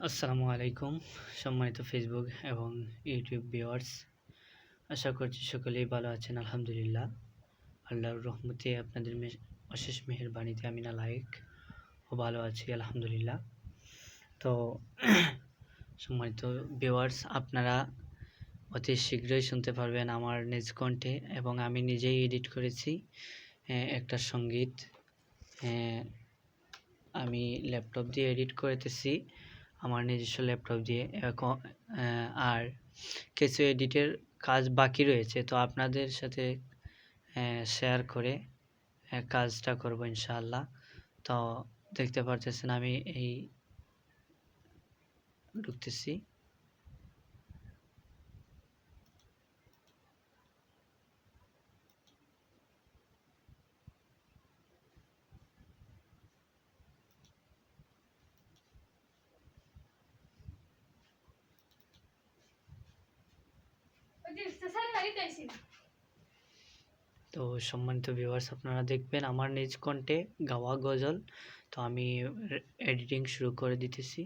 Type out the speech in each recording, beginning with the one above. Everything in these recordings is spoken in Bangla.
আসসালামু আলাইকুম সম্মানিত ফেসবুক এবং ইউটিউব ভিউয়ার্স, আশা করছি সকলেই ভালো আছেন। আলহামদুলিল্লাহ, আল্লাহর রহমতে আপনাদের অশেষ মেহেরবানিতে আমি নালায়েক ও ভালো আছি আলহামদুলিল্লাহ। তো সম্মানিত ভিউয়ার্স, আপনারা অতি শীঘ্রই শুনতে পারবেন আমার নিজ কণ্ঠে, এবং আমি নিজেই এডিট করেছি একটা সঙ্গীত। আমি ল্যাপটপ দিয়ে এডিট করতেছি, আমার নিজস্ব ল্যাপটপ দিয়ে। আর কিছু এডিটের কাজ বাকি রয়েছে, তো আপনাদের সাথে শেয়ার করে কাজটা করব ইনশাআল্লাহ। তো দেখতে পারতেছেন আমি এই ঢুকতেছি। তো সম্মানিত ভিউয়ার্স, আপনারা দেখবেন আমার নিজ কণ্ঠে গাওয়া গজল। তো আমি এডিটিং শুরু করে দিতেছি।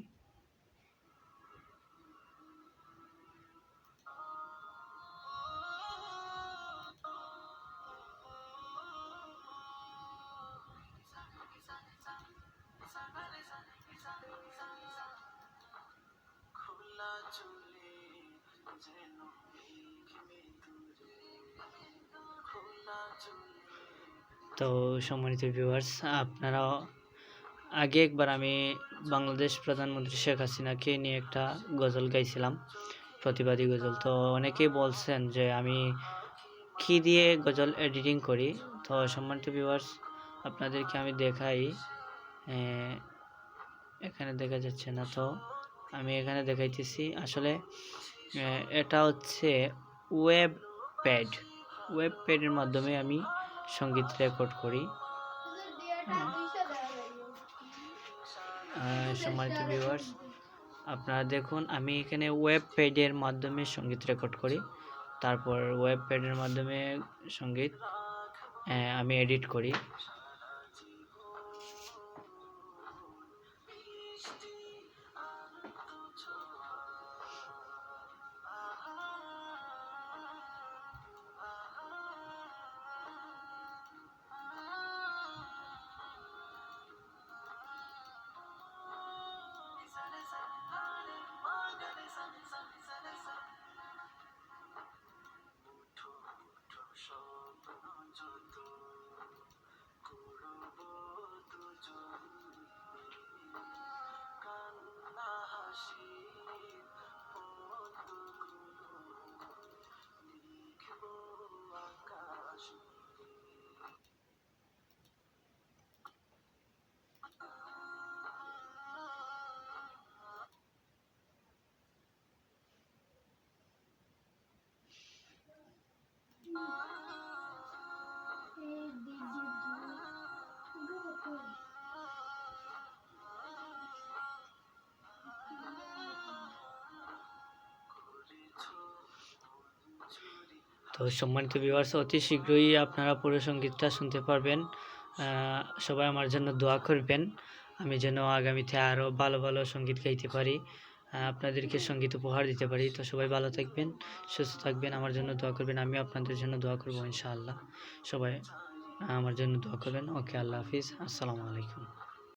তো সম্মানিত ভিউয়ার্স, আপনারা আগে একবার আমি বাংলাদেশ প্রধানমন্ত্রী শেখ হাসিনাকে নিয়ে একটা গজল গাইছিলাম, প্রতিবাদী গজল। তো অনেকেই বলছেন যে আমি কি দিয়ে গজল এডিটিং করি। তো সম্মানিত ভিউয়ার্স, আপনাদেরকে আমি দেখাই। এখানে দেখা যাচ্ছে না, তো আমি এখানে দেখাইতেছি। আসলে এটা হচ্ছে ওয়েব প্যাডের মাধ্যমে আমি সঙ্গীত রেকর্ড করি। সম্মানিত ভিউয়ার্স, আপনারা দেখুন, আমি এখানে ওয়েব প্যাডের মাধ্যমে সঙ্গীত রেকর্ড করি। তারপর ওয়েব প্যাডের মাধ্যমে সঙ্গীত আমি এডিট করি। তো সম্মানিত ভিউয়ার্স, অতি শীঘ্রই আপনারা পুরো সঙ্গীতটা শুনতে পারবেন। সবাই আমার জন্য দোয়া করবেন, আমি যেন আগামীতে আরও ভালো ভালো সঙ্গীত গাইতে পারি, আপনাদেরকে সঙ্গীত উপহার দিতে পারি। তো সবাই ভালো থাকবেন, সুস্থ থাকবেন, আমার জন্য দোয়া করবেন। আমি আপনাদের জন্য দোয়া করবো ইনশাআল্লাহ। সবাই আমার জন্য দোয়া করবেন। ওকে, আল্লাহ হাফিজ, আসসালামু আলাইকুম।